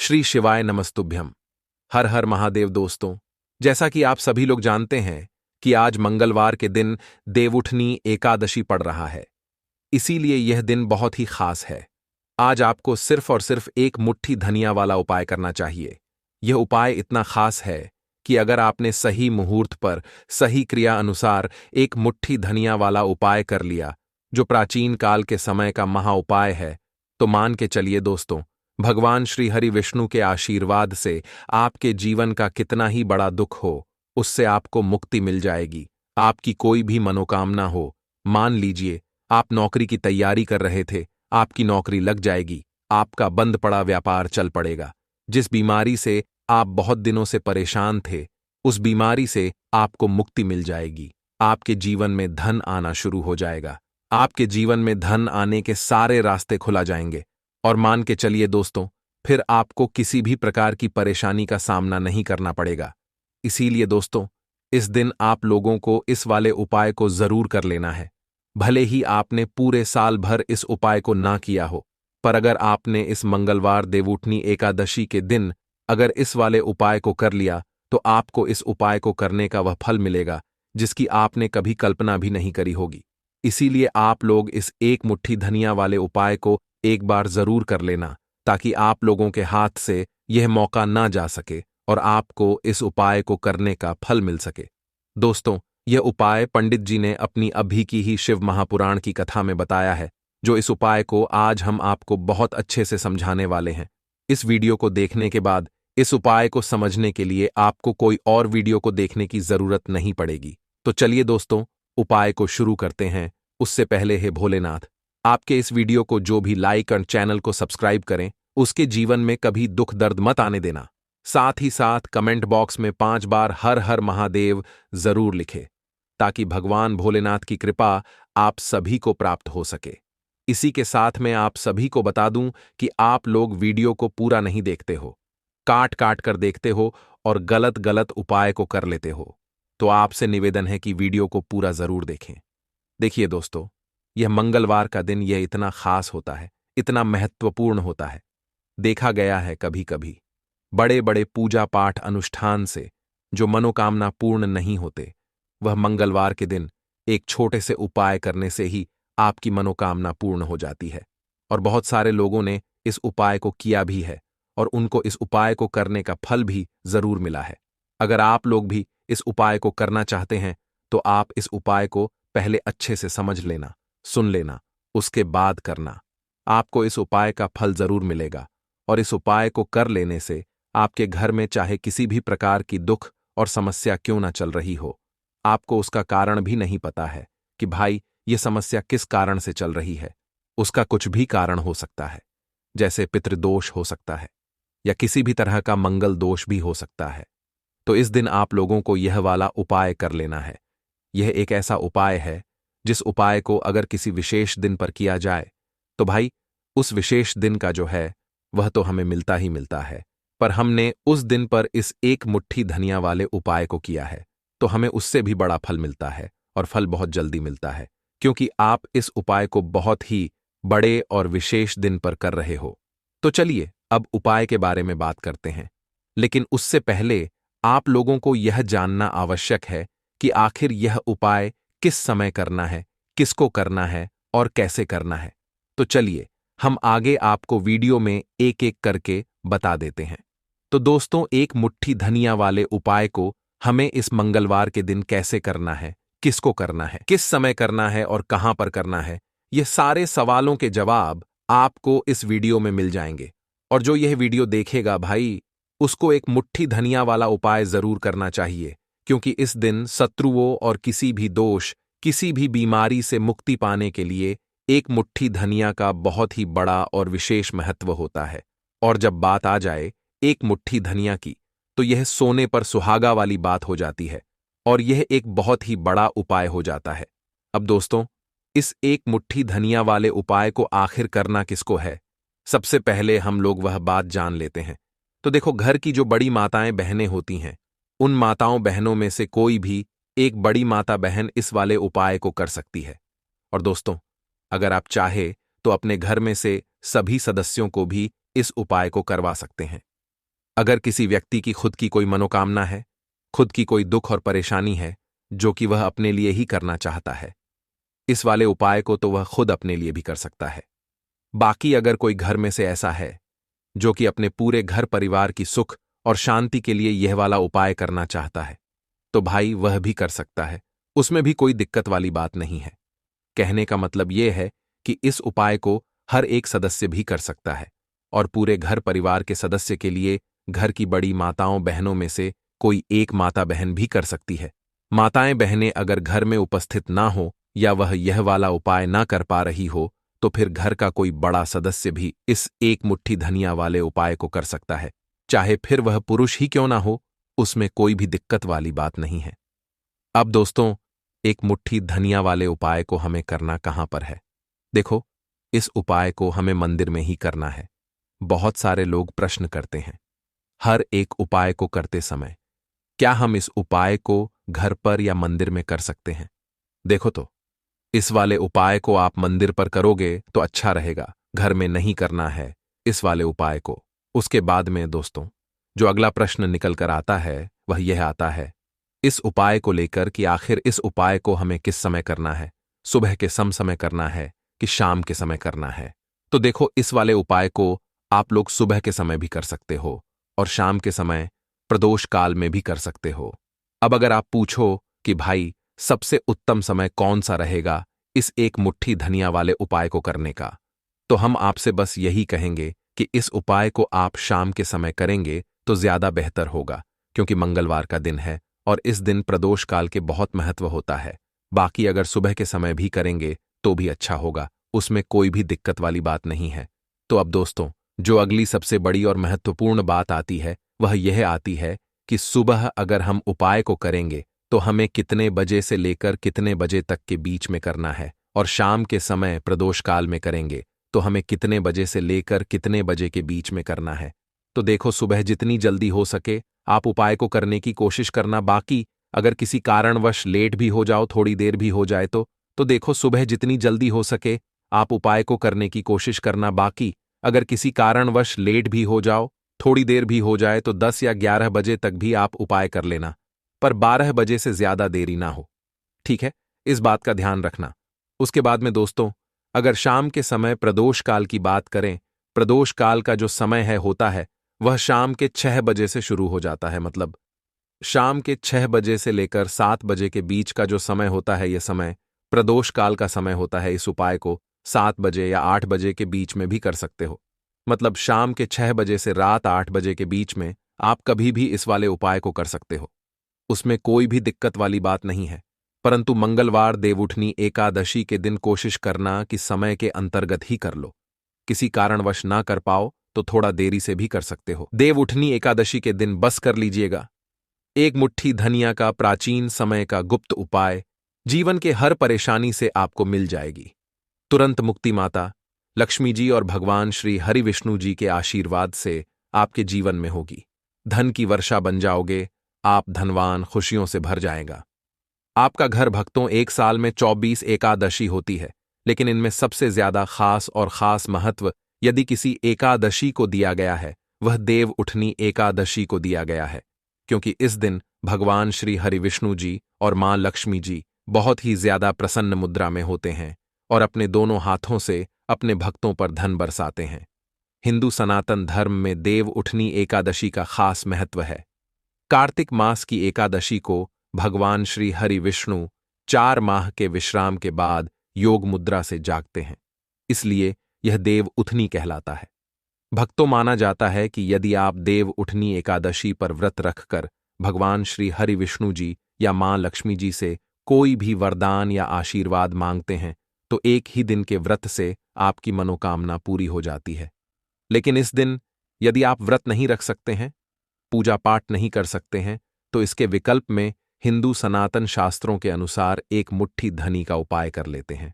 श्री शिवाय नमस्तुभ्यम। हर हर महादेव। दोस्तों, जैसा कि आप सभी लोग जानते हैं कि आज मंगलवार के दिन देवउठनी एकादशी पड़ रहा है, इसीलिए यह दिन बहुत ही खास है। आज आपको सिर्फ और सिर्फ एक मुट्ठी धनिया वाला उपाय करना चाहिए। यह उपाय इतना खास है कि अगर आपने सही मुहूर्त पर सही क्रिया अनुसार एक मुट्ठी धनिया वाला उपाय कर लिया, जो प्राचीन काल के समय का महा उपाय है, तो मान के चलिए दोस्तों, भगवान श्री हरि विष्णु के आशीर्वाद से आपके जीवन का कितना ही बड़ा दुख हो, उससे आपको मुक्ति मिल जाएगी। आपकी कोई भी मनोकामना हो, मान लीजिए आप नौकरी की तैयारी कर रहे थे, आपकी नौकरी लग जाएगी, आपका बंद पड़ा व्यापार चल पड़ेगा। जिस बीमारी से आप बहुत दिनों से परेशान थे, उस बीमारी से आपको मुक्ति मिल जाएगी। आपके जीवन में धन आना शुरू हो जाएगा। आपके जीवन में धन आने के सारे रास्ते खुला जाएंगे। और मान के चलिए दोस्तों, फिर आपको किसी भी प्रकार की परेशानी का सामना नहीं करना पड़ेगा। इसीलिए दोस्तों, इस दिन आप लोगों को इस वाले उपाय को जरूर कर लेना है। भले ही आपने पूरे साल भर इस उपाय को ना किया हो, पर अगर आपने इस मंगलवार देवउठनी एकादशी के दिन अगर इस वाले उपाय को कर लिया, तो आपको इस उपाय को करने का वह फल मिलेगा जिसकी आपने कभी कल्पना भी नहीं करी होगी। इसीलिए आप लोग इस एक मुट्ठी धनिया वाले उपाय को एक बार जरूर कर लेना, ताकि आप लोगों के हाथ से यह मौका ना जा सके और आपको इस उपाय को करने का फल मिल सके। दोस्तों, यह उपाय पंडित जी ने अपनी अभी की ही शिव महापुराण की कथा में बताया है, जो इस उपाय को आज हम आपको बहुत अच्छे से समझाने वाले हैं। इस वीडियो को देखने के बाद इस उपाय को समझने के लिए आपको कोई और वीडियो को देखने की जरूरत नहीं पड़ेगी। तो चलिए दोस्तों, उपाय को शुरू करते हैं। उससे पहले हे भोलेनाथ, आपके इस वीडियो को जो भी लाइक और चैनल को सब्सक्राइब करें, उसके जीवन में कभी दुख दर्द मत आने देना। साथ ही साथ कमेंट बॉक्स में 5 बार हर हर महादेव जरूर लिखे, ताकि भगवान भोलेनाथ की कृपा आप सभी को प्राप्त हो सके। इसी के साथ मैं आप सभी को बता दूं कि आप लोग वीडियो को पूरा नहीं देखते हो, काट काट कर देखते हो और गलत गलत उपाय को कर लेते हो। तो आपसे निवेदन है कि वीडियो को पूरा जरूर देखें। देखिए दोस्तों, यह मंगलवार का दिन यह इतना खास होता है, इतना महत्वपूर्ण होता है। देखा गया है कभी कभी बड़े बड़े पूजा पाठ अनुष्ठान से जो मनोकामना पूर्ण नहीं होते, वह मंगलवार के दिन एक छोटे से उपाय करने से ही आपकी मनोकामना पूर्ण हो जाती है। और बहुत सारे लोगों ने इस उपाय को किया भी है और उनको इस उपाय को करने का फल भी जरूर मिला है। अगर आप लोग भी इस उपाय को करना चाहते हैं, तो आप इस उपाय को पहले अच्छे से समझ लेना, सुन लेना, उसके बाद करना। आपको इस उपाय का फल जरूर मिलेगा। और इस उपाय को कर लेने से आपके घर में चाहे किसी भी प्रकार की दुख और समस्या क्यों ना चल रही हो, आपको उसका कारण भी नहीं पता है कि भाई ये समस्या किस कारण से चल रही है। उसका कुछ भी कारण हो सकता है, जैसे पितृदोष हो सकता है या किसी भी तरह का मंगल दोष भी हो सकता है। तो इस दिन आप लोगों को यह वाला उपाय कर लेना है। यह एक ऐसा उपाय है जिस उपाय को अगर किसी विशेष दिन पर किया जाए, तो भाई उस विशेष दिन का जो है वह तो हमें मिलता ही मिलता है। पर हमने उस दिन पर इस एक मुट्ठी धनिया वाले उपाय को किया है, तो हमें उससे भी बड़ा फल मिलता है और फल बहुत जल्दी मिलता है, क्योंकि आप इस उपाय को बहुत ही बड़े और विशेष दिन पर कर रहे हो। तो चलिए अब उपाय के बारे में बात करते हैं। लेकिन उससे पहले आप लोगों को यह जानना आवश्यक है कि आखिर यह उपाय किस समय करना है, किसको करना है और कैसे करना है। तो चलिए हम आगे आपको वीडियो में एक एक करके बता देते हैं। तो दोस्तों, एक मुट्ठी धनिया वाले उपाय को हमें इस मंगलवार के दिन कैसे करना है, किसको करना है, किस समय करना है और कहां पर करना है, ये सारे सवालों के जवाब आपको इस वीडियो में मिल जाएंगे। और जो यह वीडियो देखेगा भाई, उसको एक मुट्ठी धनिया वाला उपाय जरूर करना चाहिए, क्योंकि इस दिन शत्रुओं और किसी भी दोष, किसी भी बीमारी से मुक्ति पाने के लिए एक मुट्ठी धनिया का बहुत ही बड़ा और विशेष महत्व होता है। और जब बात आ जाए एक मुट्ठी धनिया की, तो यह सोने पर सुहागा वाली बात हो जाती है और यह एक बहुत ही बड़ा उपाय हो जाता है। अब दोस्तों, इस एक मुट्ठी धनिया वाले उपाय को आखिर करना किसको है, सबसे पहले हम लोग वह बात जान लेते हैं। तो देखो, घर की जो बड़ी माताएं बहनें होती हैं, उन माताओं बहनों में से कोई भी एक बड़ी माता बहन इस वाले उपाय को कर सकती है। और दोस्तों, अगर आप चाहे तो अपने घर में से सभी सदस्यों को भी इस उपाय को करवा सकते हैं। अगर किसी व्यक्ति की खुद की कोई मनोकामना है, खुद की कोई दुख और परेशानी है जो कि वह अपने लिए ही करना चाहता है, इस वाले उपाय को तो वह खुद अपने लिए भी कर सकता है। बाकी अगर कोई घर में से ऐसा है जो कि अपने पूरे घर परिवार की सुख और शांति के लिए यह वाला उपाय करना चाहता है, तो भाई वह भी कर सकता है, उसमें भी कोई दिक्कत वाली बात नहीं है। कहने का मतलब यह है कि इस उपाय को हर एक सदस्य भी कर सकता है और पूरे घर परिवार के सदस्य के लिए घर की बड़ी माताओं बहनों में से कोई एक माता बहन भी कर सकती है। माताएं बहनें अगर घर में उपस्थित ना हो या वह यह वाला उपाय ना कर पा रही हो, तो फिर घर का कोई बड़ा सदस्य भी इस एक मुट्ठी धनिया वाले उपाय को कर सकता है, चाहे फिर वह पुरुष ही क्यों ना हो, उसमें कोई भी दिक्कत वाली बात नहीं है। अब दोस्तों, एक मुट्ठी धनिया वाले उपाय को हमें करना कहां पर है? देखो, इस उपाय को हमें मंदिर में ही करना है। बहुत सारे लोग प्रश्न करते हैं हर एक उपाय को करते समय, क्या हम इस उपाय को घर पर या मंदिर में कर सकते हैं? देखो तो, इस वाले उपाय को आप मंदिर पर करोगे तो अच्छा रहेगा, घर में नहीं करना है इस वाले उपाय को। उसके बाद में दोस्तों, जो अगला प्रश्न निकल कर आता है वह यह आता है इस उपाय को लेकर कि आखिर इस उपाय को हमें किस समय करना है, सुबह के समय करना है कि शाम के समय करना है? तो देखो, इस वाले उपाय को आप लोग सुबह के समय भी कर सकते हो और शाम के समय प्रदोष काल में भी कर सकते हो। अब अगर आप पूछो कि भाई सबसे उत्तम समय कौन सा रहेगा इस एक मुट्ठी धनिया वाले उपाय को करने का, तो हम आपसे बस यही कहेंगे कि इस उपाय को आप शाम के समय करेंगे तो ज्यादा बेहतर होगा, क्योंकि मंगलवार का दिन है और इस दिन प्रदोष काल के बहुत महत्व होता है। बाकी अगर सुबह के समय भी करेंगे तो भी अच्छा होगा, उसमें कोई भी दिक्कत वाली बात नहीं है। तो अब दोस्तों, जो अगली सबसे बड़ी और महत्वपूर्ण बात आती है वह यह आती है कि सुबह अगर हम उपाय को करेंगे तो हमें कितने बजे से लेकर कितने बजे तक के बीच में करना है, और शाम के समय प्रदोष काल में करेंगे तो हमें कितने बजे से लेकर कितने बजे के बीच में करना है। तो देखो, सुबह जितनी जल्दी हो सके आप उपाय को करने की कोशिश करना। बाकी अगर किसी कारणवश लेट भी हो जाओ, थोड़ी देर भी हो जाए तो देखो, सुबह जितनी जल्दी हो सके आप उपाय को करने की कोशिश करना। बाकी अगर किसी कारणवश लेट भी हो जाओ, थोड़ी देर भी हो जाए, तो 10 या 11 बजे तक भी आप उपाय कर लेना, पर 12 बजे से ज्यादा देरी ना हो, ठीक है? इस बात का ध्यान रखना। उसके बाद में दोस्तों, अगर शाम के समय प्रदोष काल की बात करें, प्रदोष काल का जो समय होता है वह शाम के 6 बजे से शुरू हो जाता है। मतलब शाम के 6 बजे से लेकर 7 बजे के बीच का जो समय होता है, यह समय प्रदोष काल का समय होता है। इस उपाय को 7 बजे या 8 बजे के बीच में भी कर सकते हो। मतलब शाम के 6 बजे से रात 8 बजे के बीच में आप कभी भी इस वाले उपाय को कर सकते हो, उसमें कोई भी दिक्कत वाली बात नहीं है। परंतु मंगलवार देवउठनी एकादशी के दिन कोशिश करना कि समय के अंतर्गत ही कर लो। किसी कारणवश ना कर पाओ तो थोड़ा देरी से भी कर सकते हो। देवउठनी एकादशी के दिन बस कर लीजिएगा। एक मुट्ठी धनिया का प्राचीन समय का गुप्त उपाय जीवन के हर परेशानी से आपको मिल जाएगी। तुरंत मुक्ति माता लक्ष्मी जी और भगवान श्री हरि विष्णु जी के आशीर्वाद से आपके जीवन में होगी। धन की वर्षा बन जाओगे, आप धनवान, खुशियों से भर जाएगा। आपका घर भक्तों, एक साल में 24 एकादशी होती है, लेकिन इनमें सबसे ज्यादा खास महत्व यदि किसी एकादशी को दिया गया है वह देव उठनी एकादशी को दिया गया है, क्योंकि इस दिन भगवान श्री हरि विष्णु जी और मां लक्ष्मी जी बहुत ही ज्यादा प्रसन्न मुद्रा में होते हैं और अपने दोनों हाथों से अपने भक्तों पर धन बरसाते हैं। हिंदू सनातन धर्म में देव उठनी एकादशी का खास महत्व है। कार्तिक मास की एकादशी को भगवान श्री हरि विष्णु 4 माह के विश्राम के बाद योग मुद्रा से जागते हैं, इसलिए यह देव उठनी कहलाता है। भक्तों, माना जाता है कि यदि आप देव उठनी एकादशी पर व्रत रखकर भगवान श्री हरि विष्णु जी या मां लक्ष्मी जी से कोई भी वरदान या आशीर्वाद मांगते हैं तो एक ही दिन के व्रत से आपकी मनोकामना पूरी हो जाती है। लेकिन इस दिन यदि आप व्रत नहीं रख सकते हैं, पूजा पाठ नहीं कर सकते हैं, तो इसके विकल्प में हिंदू सनातन शास्त्रों के अनुसार एक मुट्ठी धनी का उपाय कर लेते हैं।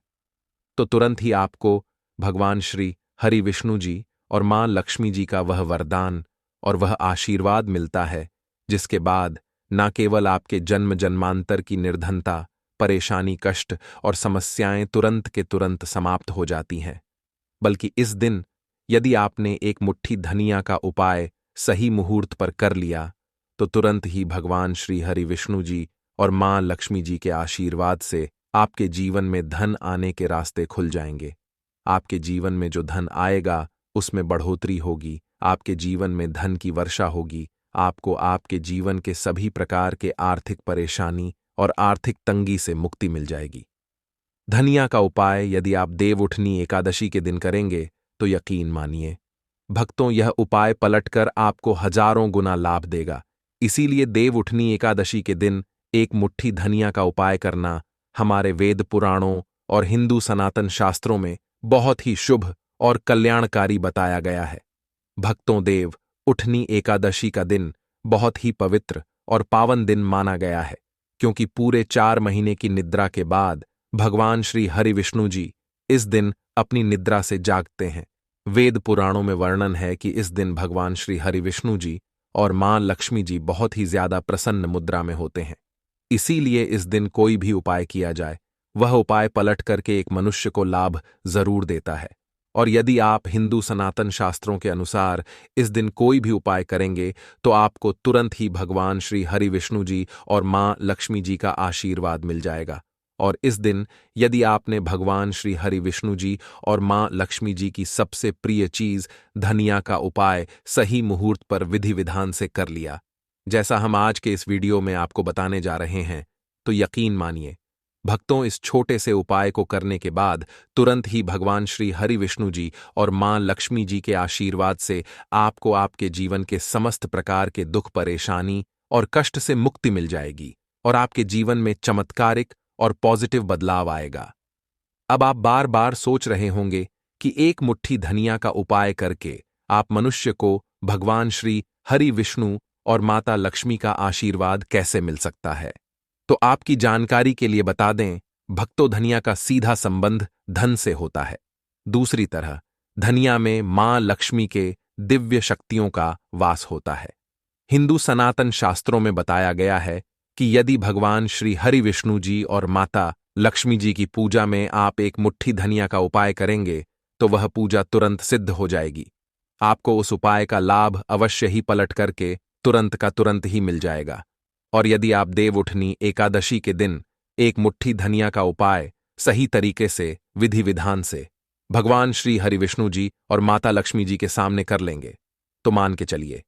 तो तुरंत ही आपको भगवान श्री हरि विष्णु जी और मां लक्ष्मी जी का वह वरदान और वह आशीर्वाद मिलता है, जिसके बाद न केवल आपके जन्म जन्मांतर की निर्धनता, परेशानी, कष्ट और समस्याएं तुरंत के तुरंत समाप्त हो जाती हैं, बल्कि इस दिन यदि आपने एक मुट्ठी धनिया का उपाय सही मुहूर्त पर कर लिया तो तुरंत ही भगवान श्री हरि विष्णु जी और मां लक्ष्मी जी के आशीर्वाद से आपके जीवन में धन आने के रास्ते खुल जाएंगे। आपके जीवन में जो धन आएगा उसमें बढ़ोतरी होगी, आपके जीवन में धन की वर्षा होगी, आपको आपके जीवन के सभी प्रकार के आर्थिक परेशानी और आर्थिक तंगी से मुक्ति मिल जाएगी। धनिया का उपाय यदि आप देवउठनी एकादशी के दिन करेंगे तो यकीन मानिए भक्तों, यह उपाय पलटकर आपको हजारों गुना लाभ देगा। इसीलिए देवउठनी एकादशी के दिन एक मुट्ठी धनिया का उपाय करना हमारे वेद पुराणों और हिंदू सनातन शास्त्रों में बहुत ही शुभ और कल्याणकारी बताया गया है। भक्तों, देव उठनी एकादशी का दिन बहुत ही पवित्र और पावन दिन माना गया है, क्योंकि पूरे 4 महीने की निद्रा के बाद भगवान श्री हरि विष्णु जी इस दिन अपनी निद्रा से जागते हैं। वेद पुराणों में वर्णन है कि इस दिन भगवान श्री हरि विष्णु जी और मां लक्ष्मी जी बहुत ही ज्यादा प्रसन्न मुद्रा में होते हैं। इसीलिए इस दिन कोई भी उपाय किया जाए, वह उपाय पलट करके एक मनुष्य को लाभ जरूर देता है। और यदि आप हिंदू सनातन शास्त्रों के अनुसार इस दिन कोई भी उपाय करेंगे तो आपको तुरंत ही भगवान श्री हरि विष्णु जी और मां लक्ष्मी जी का आशीर्वाद मिल जाएगा। और इस दिन यदि आपने भगवान श्री हरि विष्णु जी और मां लक्ष्मी जी की सबसे प्रिय चीज धनिया का उपाय सही मुहूर्त पर विधि विधान से कर लिया, जैसा हम आज के इस वीडियो में आपको बताने जा रहे हैं, तो यकीन मानिए भक्तों, इस छोटे से उपाय को करने के बाद तुरंत ही भगवान श्री हरि विष्णु जी और मां लक्ष्मी जी के आशीर्वाद से आपको आपके जीवन के समस्त प्रकार के दुख परेशानी और कष्ट से मुक्ति मिल जाएगी और आपके जीवन में चमत्कारिक और पॉजिटिव बदलाव आएगा। अब आप बार बार सोच रहे होंगे कि एक मुट्ठी धनिया का उपाय करके आप मनुष्य को भगवान श्री हरि विष्णु और माता लक्ष्मी का आशीर्वाद कैसे मिल सकता है। तो आपकी जानकारी के लिए बता दें, भक्तों, धनिया का सीधा संबंध धन से होता है। दूसरी तरह धनिया में मां लक्ष्मी के दिव्य शक्तियों का वास होता है। हिंदू सनातन शास्त्रों में बताया गया है कि यदि भगवान श्री हरि विष्णु जी और माता लक्ष्मी जी की पूजा में आप एक मुट्ठी धनिया का उपाय करेंगे तो वह पूजा तुरंत सिद्ध हो जाएगी। आपको उस उपाय का लाभ अवश्य ही पलट करके तुरंत का तुरंत ही मिल जाएगा। और यदि आप देवउठनी एकादशी के दिन एक मुट्ठी धनिया का उपाय सही तरीके से विधि विधान से भगवान श्री हरि विष्णु जी और माता लक्ष्मी जी के सामने कर लेंगे तो मान के चलिए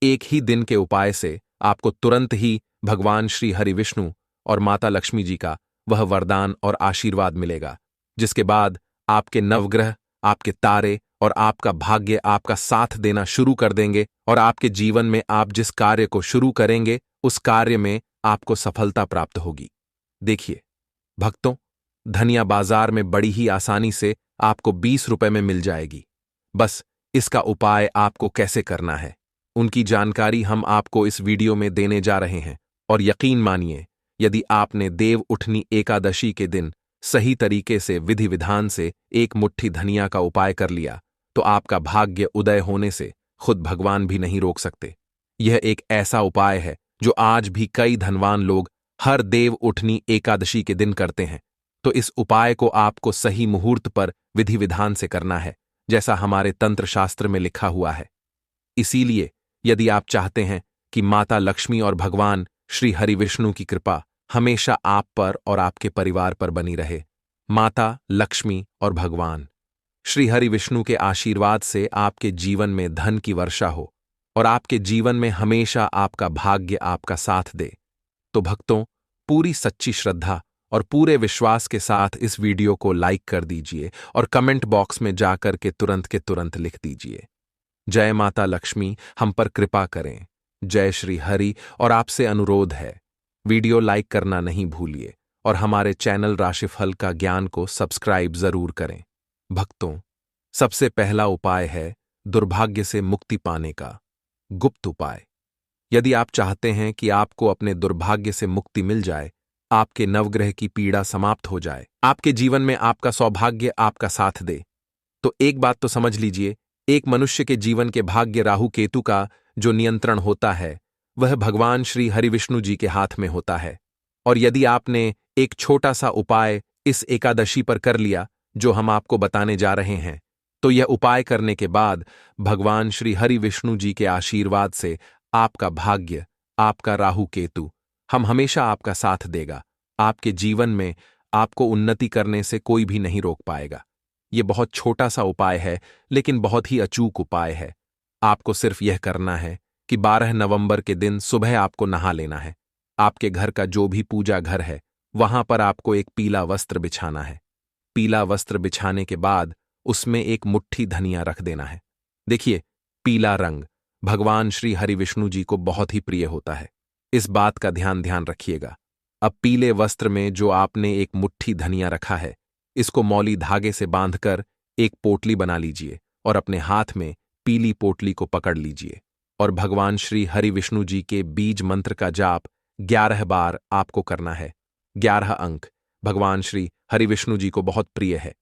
एक ही दिन के उपाय से आपको तुरंत ही भगवान श्री हरि विष्णु और माता लक्ष्मी जी का वह वरदान और आशीर्वाद मिलेगा, जिसके बाद आपके नवग्रह, आपके तारे और आपका भाग्य आपका साथ देना शुरू कर देंगे और आपके जीवन में आप जिस कार्य को शुरू करेंगे उस कार्य में आपको सफलता प्राप्त होगी। देखिए भक्तों, धनिया बाजार में बड़ी ही आसानी से आपको 20 रुपए में मिल जाएगी। बस इसका उपाय आपको कैसे करना है उनकी जानकारी हम आपको इस वीडियो में देने जा रहे हैं। और यकीन मानिए, यदि आपने देव उठनी एकादशी के दिन सही तरीके से विधि विधान से एक मुट्ठी धनिया का उपाय कर लिया तो आपका भाग्य उदय होने से खुद भगवान भी नहीं रोक सकते। यह एक ऐसा उपाय है जो आज भी कई धनवान लोग हर देव उठनी एकादशी के दिन करते हैं। तो इस उपाय को आपको सही मुहूर्त पर विधि विधान से करना है, जैसा हमारे तंत्र शास्त्र में लिखा हुआ है। इसीलिए यदि आप चाहते हैं कि माता लक्ष्मी और भगवान श्री हरि विष्णु की कृपा हमेशा आप पर और आपके परिवार पर बनी रहे, माता लक्ष्मी और भगवान श्री हरि विष्णु के आशीर्वाद से आपके जीवन में धन की वर्षा हो और आपके जीवन में हमेशा आपका भाग्य आपका साथ दे, तो भक्तों, पूरी सच्ची श्रद्धा और पूरे विश्वास के साथ इस वीडियो को लाइक कर दीजिए और कमेंट बॉक्स में जाकर के तुरंत लिख दीजिए, जय माता लक्ष्मी, हम पर कृपा करें, जय श्री हरि। और आपसे अनुरोध है, वीडियो लाइक करना नहीं भूलिए और हमारे चैनल राशिफल का ज्ञान को सब्सक्राइब जरूर करें। भक्तों, सबसे पहला उपाय है दुर्भाग्य से मुक्ति पाने का गुप्त उपाय। यदि आप चाहते हैं कि आपको अपने दुर्भाग्य से मुक्ति मिल जाए, आपके नवग्रह की पीड़ा समाप्त हो जाए, आपके जीवन में आपका सौभाग्य आपका साथ दे, तो एक बात तो समझ लीजिए, एक मनुष्य के जीवन के भाग्य राहु केतु का जो नियंत्रण होता है वह भगवान श्री हरि विष्णु जी के हाथ में होता है। और यदि आपने एक छोटा सा उपाय इस एकादशी पर कर लिया जो हम आपको बताने जा रहे हैं, तो यह उपाय करने के बाद भगवान श्री हरि विष्णु जी के आशीर्वाद से आपका भाग्य, आपका राहु केतु हम हमेशा आपका साथ देगा। आपके जीवन में आपको उन्नति करने से कोई भी नहीं रोक पाएगा। ये बहुत छोटा सा उपाय है, लेकिन बहुत ही अचूक उपाय है। आपको सिर्फ यह करना है कि 12 नवंबर के दिन सुबह आपको नहा लेना है। आपके घर का जो भी पूजा घर है, वहां पर आपको एक पीला वस्त्र बिछाना है। पीला वस्त्र बिछाने के बाद उसमें एक मुट्ठी धनिया रख देना है। देखिए, पीला रंग भगवान श्री हरि विष्णु जी को बहुत ही प्रिय होता है। इस बात का ध्यान रखिएगा। अब पीले वस्त्र में जो आपने एक मुट्ठी धनिया रखा है, इसको मौली धागे से बांधकर एक पोटली बना लीजिए और अपने हाथ में पीली पोटली को पकड़ लीजिए और भगवान श्री हरि विष्णु जी के बीज मंत्र का जाप 11 बार आपको करना है। 11 अंक भगवान श्री हरि विष्णु जी को बहुत प्रिय है।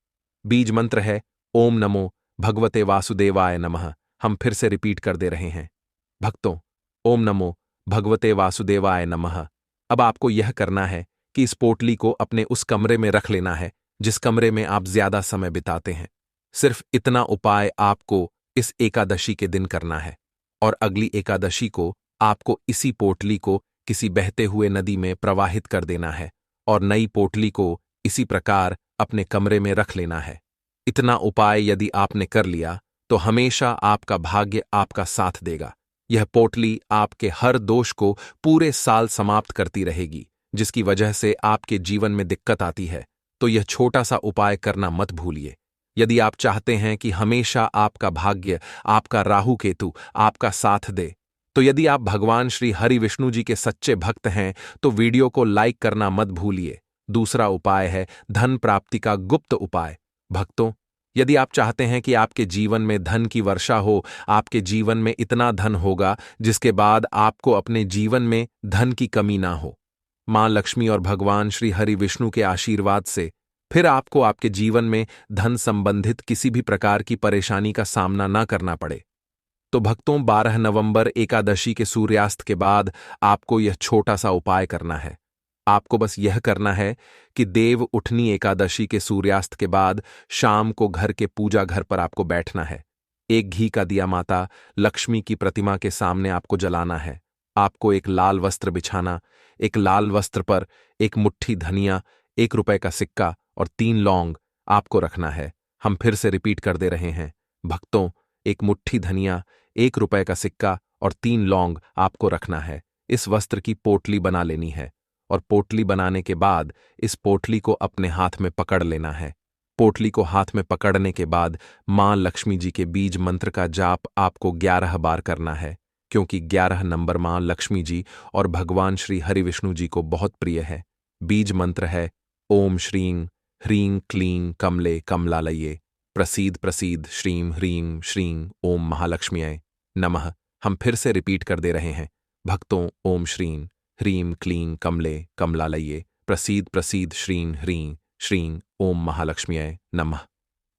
बीज मंत्र है ओम नमो भगवते वासुदेवाय नमः। हम फिर से रिपीट कर दे रहे हैं भक्तों, ओम नमो भगवते वासुदेवाय नमः। अब आपको यह करना है कि इस पोटली को अपने उस कमरे में रख लेना है जिस कमरे में आप ज्यादा समय बिताते हैं। सिर्फ इतना उपाय आपको इस एकादशी के दिन करना है और अगली एकादशी को आपको इसी पोटली को किसी बहते हुए नदी में प्रवाहित कर देना है और नई पोटली को इसी प्रकार अपने कमरे में रख लेना है। इतना उपाय यदि आपने कर लिया तो हमेशा आपका भाग्य आपका साथ देगा। यह पोटली आपके हर दोष को पूरे साल समाप्त करती रहेगी, जिसकी वजह से आपके जीवन में दिक्कत आती है। तो यह छोटा सा उपाय करना मत भूलिए। यदि आप चाहते हैं कि हमेशा आपका भाग्य, आपका राहु केतु आपका साथ दे, तो यदि आप भगवान श्री हरि विष्णु जी के सच्चे भक्त हैं तो वीडियो को लाइक करना मत भूलिए। दूसरा उपाय है धन प्राप्ति का गुप्त उपाय। भक्तों, यदि आप चाहते हैं कि आपके जीवन में धन की वर्षा हो, आपके जीवन में इतना धन होगा जिसके बाद आपको अपने जीवन में धन की कमी ना हो, मां लक्ष्मी और भगवान श्री हरि विष्णु के आशीर्वाद से फिर आपको आपके जीवन में धन संबंधित किसी भी प्रकार की परेशानी का सामना ना करना पड़े, तो भक्तों 12 नवंबर एकादशी के सूर्यास्त के बाद आपको यह छोटा सा उपाय करना है। आपको बस यह करना है कि देव उठनी एकादशी के सूर्यास्त के बाद शाम को घर के पूजा घर पर आपको बैठना है। एक घी का दिया माता लक्ष्मी की प्रतिमा के सामने आपको जलाना है। आपको एक लाल वस्त्र बिछाना, एक लाल वस्त्र पर एक मुट्ठी धनिया, 1 रुपए का सिक्का और 3 लौंग आपको रखना है। हम फिर से रिपीट कर दे रहे हैं भक्तों, एक मुट्ठी धनिया, 1 रुपए का सिक्का और 3 लौंग आपको रखना है। इस वस्त्र की पोटली बना लेनी है और पोटली बनाने के बाद इस पोटली को अपने हाथ में पकड़ लेना है। पोटली को हाथ में पकड़ने के बाद मां लक्ष्मी जी के बीज मंत्र का जाप आपको 11 बार करना है, क्योंकि 11 नंबर मां लक्ष्मी जी और भगवान श्री हरि विष्णु जी को बहुत प्रिय है। बीज मंत्र है ओम श्रीं ह्रीं क्लीं कमले कमलालये प्रसीद प्रसीद श्रीं ह्रीं श्रीं ओम महालक्ष्म्यै नमः। हम फिर से रिपीट कर दे रहे हैं भक्तों, ओम श्रीं ह्रीं क्लीं कमले कमलालये प्रसीद प्रसीद श्रीं ह्रीं श्रीं ओम महालक्ष्म्यै नमः।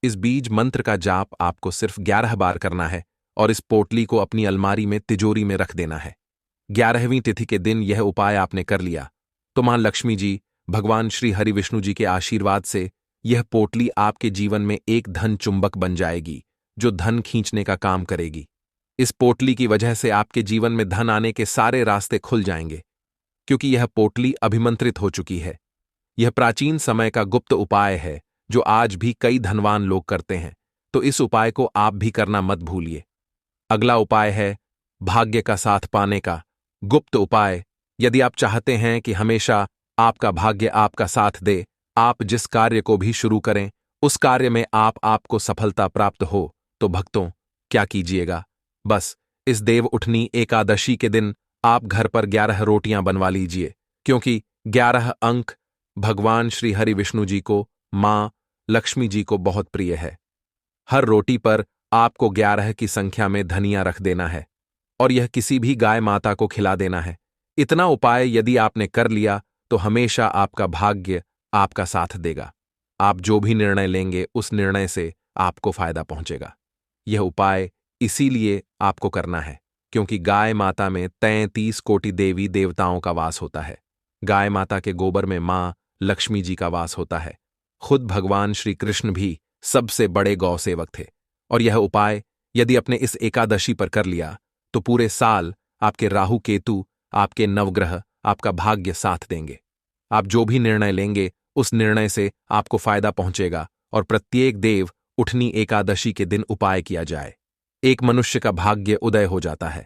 इस बीज मंत्र का जाप आपको सिर्फ 11 बार करना है और इस पोटली को अपनी अलमारी में तिजोरी में रख देना है। 11वीं तिथि के दिन यह उपाय आपने कर लिया तो मां लक्ष्मी जी, भगवान श्री हरि विष्णु जी के आशीर्वाद से यह पोटली आपके जीवन में एक धन चुंबक बन जाएगी, जो धन खींचने का काम करेगी। इस पोटली की वजह से आपके जीवन में धन आने के सारे रास्ते खुल जाएंगे, क्योंकि यह पोटली अभिमंत्रित हो चुकी है। यह प्राचीन समय का गुप्त उपाय है जो आज भी कई धनवान लोग करते हैं, तो इस उपाय को आप भी करना मत भूलिए। अगला उपाय है भाग्य का साथ पाने का गुप्त उपाय। यदि आप चाहते हैं कि हमेशा आपका भाग्य आपका साथ दे, आप जिस कार्य को भी शुरू करें उस कार्य में आपको सफलता प्राप्त हो, तो भक्तों क्या कीजिएगा, बस इस देव उठनी एकादशी के दिन आप घर पर 11 रोटियां बनवा लीजिए, क्योंकि 11 अंक भगवान श्री हरि विष्णु जी को, मां लक्ष्मी जी को बहुत प्रिय है। हर रोटी पर आपको 11 की संख्या में धनिया रख देना है और यह किसी भी गाय माता को खिला देना है। इतना उपाय यदि आपने कर लिया तो हमेशा आपका भाग्य आपका साथ देगा। आप जो भी निर्णय लेंगे उस निर्णय से आपको फायदा पहुंचेगा। यह उपाय इसीलिए आपको करना है क्योंकि गाय माता में 33 कोटि देवी देवताओं का वास होता है। गाय माता के गोबर में मां लक्ष्मी जी का वास होता है। खुद भगवान श्री कृष्ण भी सबसे बड़े गौ सेवक थे। और यह उपाय यदि अपने इस एकादशी पर कर लिया तो पूरे साल आपके राहु केतु, आपके नवग्रह आपका भाग्य साथ देंगे। आप जो भी निर्णय लेंगे उस निर्णय से आपको फायदा पहुंचेगा और प्रत्येक देव उठनी एकादशी के दिन उपाय किया जाए, एक मनुष्य का भाग्य उदय हो जाता है।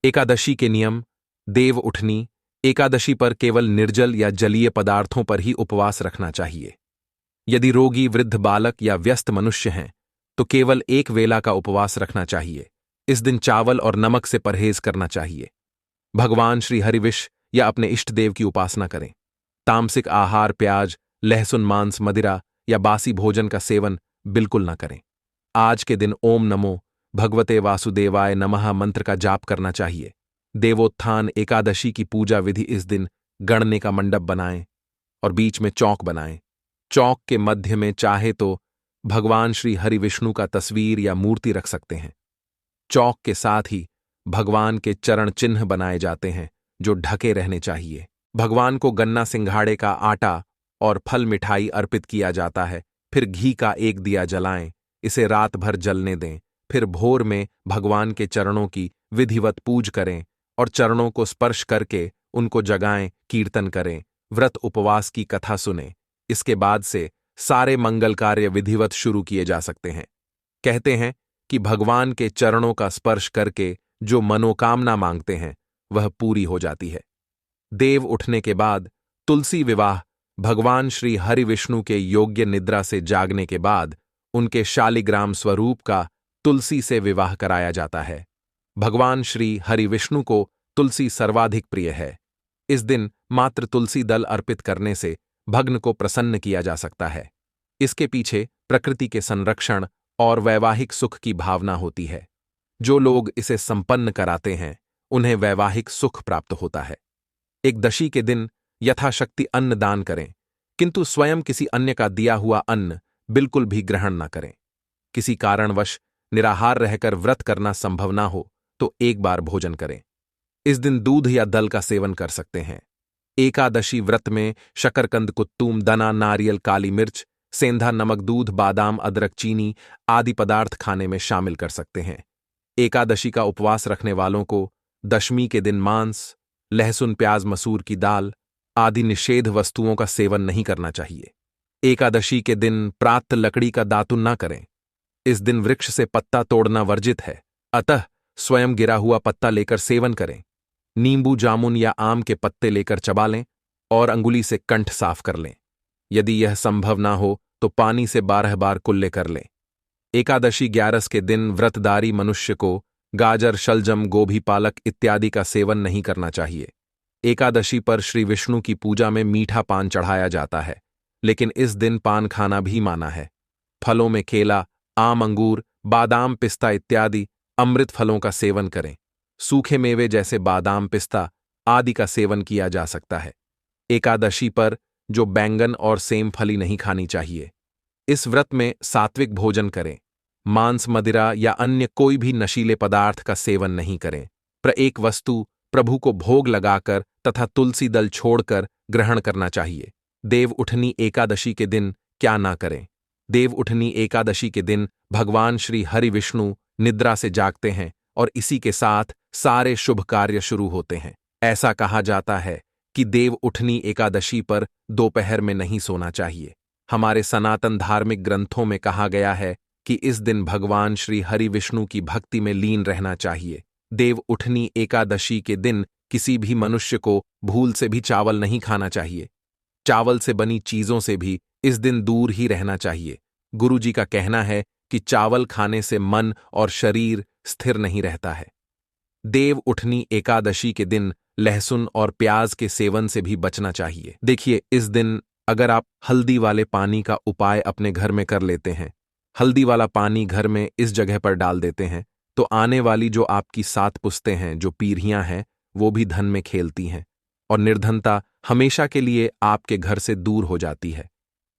एकादशी के नियम। देव उठनी एकादशी पर केवल निर्जल या जलीय पदार्थों पर ही उपवास रखना चाहिए। यदि रोगी, वृद्ध, बालक या व्यस्त मनुष्य हैं तो केवल एक वेला का उपवास रखना चाहिए। इस दिन चावल और नमक से परहेज करना चाहिए। भगवान श्री हरिविष या अपने इष्ट देव की उपासना करें। तामसिक आहार, प्याज, लहसुन, मांस, मदिरा या बासी भोजन का सेवन बिल्कुल न करें। आज के दिन ओम नमो भगवते वासुदेवाय नमः मंत्र का जाप करना चाहिए। देवोत्थान एकादशी की पूजा विधि। इस दिन गणने का मंडप बनाएं और बीच में चौक बनाएं। चौक के मध्य में चाहे तो भगवान श्री हरि विष्णु का तस्वीर या मूर्ति रख सकते हैं। चौक के साथ ही भगवान के चरण चिन्ह बनाए जाते हैं जो ढके रहने चाहिए। भगवान को गन्ना सिंघाड़े का आटा और फल मिठाई अर्पित किया जाता है। फिर घी का एक दिया जलाएं, इसे रात भर जलने दें। फिर भोर में भगवान के चरणों की विधिवत पूज करें और चरणों को स्पर्श करके उनको जगाएं, कीर्तन करें, व्रत उपवास की कथा सुनें। इसके बाद से सारे मंगल कार्य विधिवत शुरू किए जा सकते हैं। कहते हैं कि भगवान के चरणों का स्पर्श करके जो मनोकामना मांगते हैं वह पूरी हो जाती है। देव उठने के बाद तुलसी विवाह। भगवान श्री हरि विष्णु के योग्य निद्रा से जागने के बाद उनके शालिग्राम स्वरूप का तुलसी से विवाह कराया जाता है। भगवान श्री हरि विष्णु को तुलसी सर्वाधिक प्रिय है। इस दिन मात्र तुलसी दल अर्पित करने से भग्न को प्रसन्न किया जा सकता है। इसके पीछे प्रकृति के संरक्षण और वैवाहिक सुख की भावना होती है। जो लोग इसे संपन्न कराते हैं उन्हें वैवाहिक सुख प्राप्त होता है। एक दशी के दिन यथाशक्ति अन्न दान करें, किंतु स्वयं किसी अन्य का दिया हुआ अन्न बिल्कुल भी ग्रहण न करें। किसी कारणवश निराहार रहकर व्रत करना संभव ना हो तो एक बार भोजन करें। इस दिन दूध या दल का सेवन कर सकते हैं। एकादशी व्रत में शकरकंद, कुत्तूम, दना, नारियल, काली मिर्च, सेंधा, नमक, दूध, बादाम, अदरक, चीनी आदि पदार्थ खाने में शामिल कर सकते हैं। एकादशी का उपवास रखने वालों को दशमी के दिन मांस, लहसुन, प्याज, मसूर की दाल आदि निषेध वस्तुओं का सेवन नहीं करना चाहिए। एकादशी के दिन प्रातः लकड़ी का दातुन न करें। इस दिन वृक्ष से पत्ता तोड़ना वर्जित है, अतः स्वयं गिरा हुआ पत्ता लेकर सेवन करें। नींबू, जामुन या आम के पत्ते लेकर चबा लें और अंगुली से कंठ साफ कर लें। यदि यह संभव ना हो तो पानी से 12 बार कुल्ले कर लें। एकादशी 11 के दिन व्रतधारी मनुष्य को गाजर, शलजम, गोभी, पालक इत्यादि का सेवन नहीं करना चाहिए। एकादशी पर श्री विष्णु की पूजा में मीठा पान चढ़ाया जाता है, लेकिन इस दिन पान खाना भी माना है। फलों में केला, आम, अंगूर, बादाम, पिस्ता इत्यादि अमृत फलों का सेवन करें। सूखे मेवे जैसे बादाम, पिस्ता आदि का सेवन किया जा सकता है। एकादशी पर जो बैंगन और सेम फली नहीं खानी चाहिए। इस व्रत में सात्विक भोजन करें। मांस, मदिरा या अन्य कोई भी नशीले पदार्थ का सेवन नहीं करें। एक वस्तु प्रभु को भोग लगाकर तथा तुलसी दल छोड़कर ग्रहण करना चाहिए। देव उठनी एकादशी के दिन क्या ना करें। देव उठनी एकादशी के दिन भगवान श्री हरि विष्णु निद्रा से जागते हैं और इसी के साथ सारे शुभ कार्य शुरू होते हैं। ऐसा कहा जाता है कि देव उठनी एकादशी पर दोपहर में नहीं सोना चाहिए। हमारे सनातन धार्मिक ग्रंथों में कहा गया है कि इस दिन भगवान श्री हरि विष्णु की भक्ति में लीन रहना चाहिए। देव उठनी एकादशी के दिन किसी भी मनुष्य को भूल से भी चावल नहीं खाना चाहिए। चावल से बनी चीजों से भी इस दिन दूर ही रहना चाहिए। गुरु जी का कहना है कि चावल खाने से मन और शरीर स्थिर नहीं रहता है। देव उठनी एकादशी के दिन लहसुन और प्याज के सेवन से भी बचना चाहिए। देखिए, इस दिन अगर आप हल्दी वाले पानी का उपाय अपने घर में कर लेते हैं, हल्दी वाला पानी घर में इस जगह पर डाल देते हैं, तो आने वाली जो आपकी 7 पुश्तें हैं, जो पीढ़ियां हैं, वो भी धन में खेलती हैं और निर्धनता हमेशा के लिए आपके घर से दूर हो जाती है।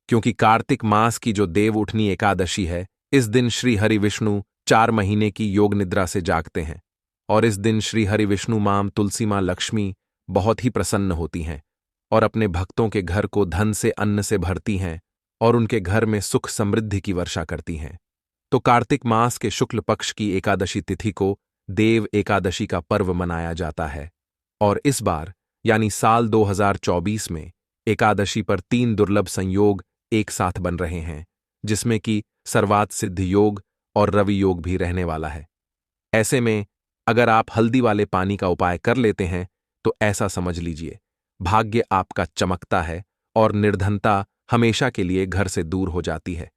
क्योंकि कार्तिक मास की जो देव उठनी एकादशी है, इस दिन श्री हरि विष्णु 4 महीने की योग निद्रा से जागते हैं और इस दिन श्री हरि विष्णु मां तुलसी मां लक्ष्मी बहुत ही प्रसन्न होती हैं और अपने भक्तों के घर को धन से, अन्न से भरती हैं और उनके घर में सुख समृद्धि की वर्षा करती हैं। तो कार्तिक मास के शुक्ल पक्ष की एकादशी तिथि को देव एकादशी का पर्व मनाया जाता है। और इस बार यानी साल 2024 में एकादशी पर 3 दुर्लभ संयोग एक साथ बन रहे हैं, जिसमें कि सर्वात सिद्ध योग और रवि योग भी रहने वाला है। ऐसे में अगर आप हल्दी वाले पानी का उपाय कर लेते हैं तो ऐसा समझ लीजिए, भाग्य आपका चमकता है और निर्धनता हमेशा के लिए घर से दूर हो जाती है।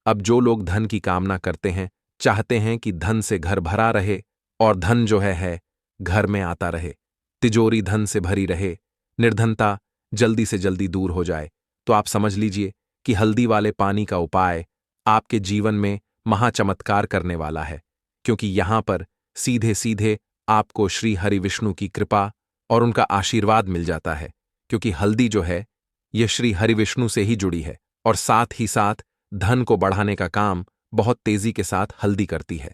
अब जो लोग धन की कामना करते हैं, चाहते हैं कि धन से घर भरा रहे और धन जो है घर में आता रहे, तिजोरी धन से भरी रहे, निर्धनता जल्दी से जल्दी दूर हो जाए, तो आप समझ लीजिए कि हल्दी वाले पानी का उपाय आपके जीवन में महाचमत्कार करने वाला है। क्योंकि यहां पर सीधे सीधे आपको श्री हरि विष्णु की कृपा और उनका आशीर्वाद मिल जाता है। क्योंकि हल्दी जो है यह श्री हरि विष्णु से ही जुड़ी है और साथ ही साथ धन को बढ़ाने का काम बहुत तेजी के साथ हल्दी करती है।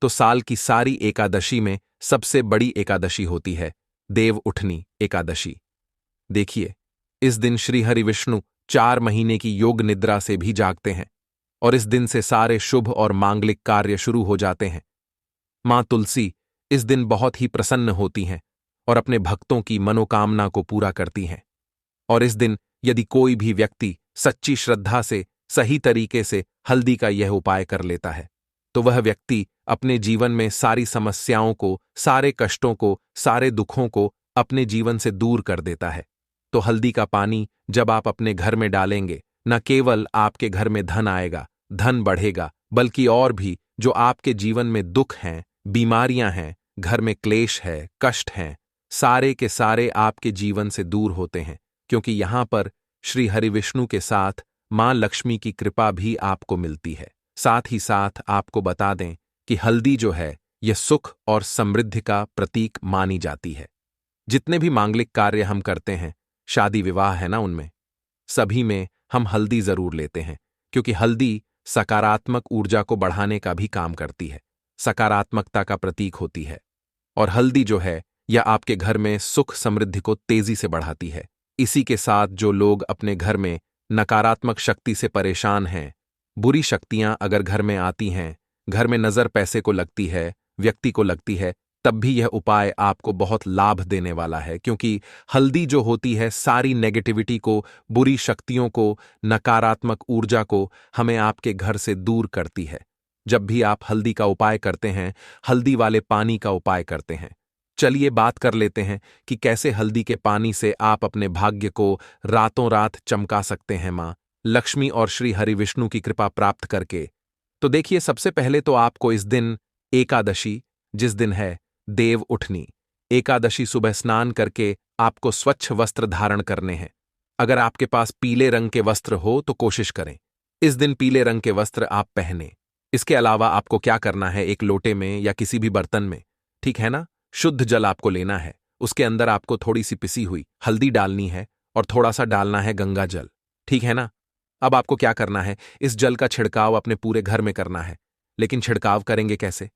तो साल की सारी एकादशी में सबसे बड़ी एकादशी होती है देव उठनी एकादशी। देखिए, इस दिन श्री हरि विष्णु 4 महीने की योग निद्रा से भी जागते हैं और इस दिन से सारे शुभ और मांगलिक कार्य शुरू हो जाते हैं। मां तुलसी इस दिन बहुत ही प्रसन्न होती हैं और अपने भक्तों की मनोकामना को पूरा करती हैं। और इस दिन यदि कोई भी व्यक्ति सच्ची श्रद्धा से सही तरीके से हल्दी का यह उपाय कर लेता है, तो वह व्यक्ति अपने जीवन में सारी समस्याओं को, सारे कष्टों को, सारे दुखों को अपने जीवन से दूर कर देता है। तो हल्दी का पानी जब आप अपने घर में डालेंगे, न केवल आपके घर में धन आएगा, धन बढ़ेगा, बल्कि और भी जो आपके जीवन में दुख हैं, बीमारियां हैं, घर में क्लेश है, कष्ट हैं, सारे के सारे आपके जीवन से दूर होते हैं। क्योंकि यहां पर श्री हरि विष्णु के साथ मां लक्ष्मी की कृपा भी आपको मिलती है। साथ ही साथ आपको बता दें कि हल्दी जो है यह सुख और समृद्धि का प्रतीक मानी जाती है। जितने भी मांगलिक कार्य हम करते हैं, शादी विवाह है ना, उनमें सभी में हम हल्दी जरूर लेते हैं। क्योंकि हल्दी सकारात्मक ऊर्जा को बढ़ाने का भी काम करती है, सकारात्मकता का प्रतीक होती है। और हल्दी जो है यह आपके घर में सुख समृद्धि को तेजी से बढ़ाती है। इसी के साथ जो लोग अपने घर में नकारात्मक शक्ति से परेशान हैं, बुरी शक्तियां अगर घर में आती हैं, घर में नजर पैसे को लगती है, व्यक्ति को लगती है, तब भी यह उपाय आपको बहुत लाभ देने वाला है। क्योंकि हल्दी जो होती है सारी नेगेटिविटी को, बुरी शक्तियों को, नकारात्मक ऊर्जा को हमें आपके घर से दूर करती है। जब भी आप हल्दी का उपाय करते हैं, हल्दी वाले पानी का उपाय करते हैं, चलिए बात कर लेते हैं कि कैसे हल्दी के पानी से आप अपने भाग्य को रातों रात चमका सकते हैं मां लक्ष्मी और श्री हरि विष्णु की कृपा प्राप्त करके। तो देखिए, सबसे पहले तो आपको इस दिन एकादशी, जिस दिन है देव उठनी एकादशी, सुबह स्नान करके आपको स्वच्छ वस्त्र धारण करने हैं। अगर आपके पास पीले रंग के वस्त्र हो तो कोशिश करें इस दिन पीले रंग के वस्त्र आप पहने। इसके अलावा आपको क्या करना है, एक लोटे में या किसी भी बर्तन में, ठीक है ना, शुद्ध जल आपको लेना है। उसके अंदर आपको थोड़ी सी पिसी हुई हल्दी डालनी है और थोड़ा सा डालना है गंगा जल, ठीक है ना। अब आपको क्या करना है, इस जल का छिड़काव अपने पूरे घर में करना है। लेकिन छिड़काव करेंगे कैसे?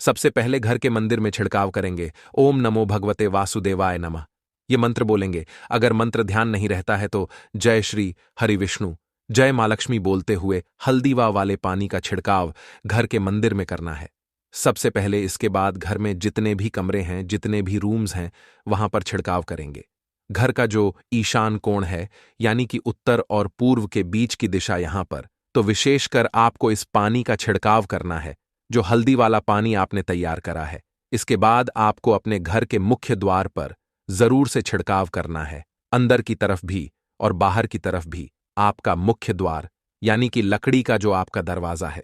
सबसे पहले घर के मंदिर में छिड़काव करेंगे। ओम नमो भगवते वासुदेवाय नमः, ये मंत्र बोलेंगे। अगर मंत्र ध्यान नहीं रहता है तो जय श्री हरि विष्णु, जय मां लक्ष्मी बोलते हुए हल्दीवा वाले पानी का छिड़काव घर के मंदिर में करना है सबसे पहले। इसके बाद घर में जितने भी कमरे हैं, जितने भी रूम्स हैं, वहां पर छिड़काव करेंगे। घर का जो ईशान कोण है, यानी कि उत्तर और पूर्व के बीच की दिशा, यहां पर तो विशेषकर आपको इस पानी का छिड़काव करना है, जो हल्दी वाला पानी आपने तैयार करा है। इसके बाद आपको अपने घर के मुख्य द्वार पर जरूर से छिड़काव करना है, अंदर की तरफ भी और बाहर की तरफ भी। आपका मुख्य द्वार यानी कि लकड़ी का जो आपका दरवाजा है,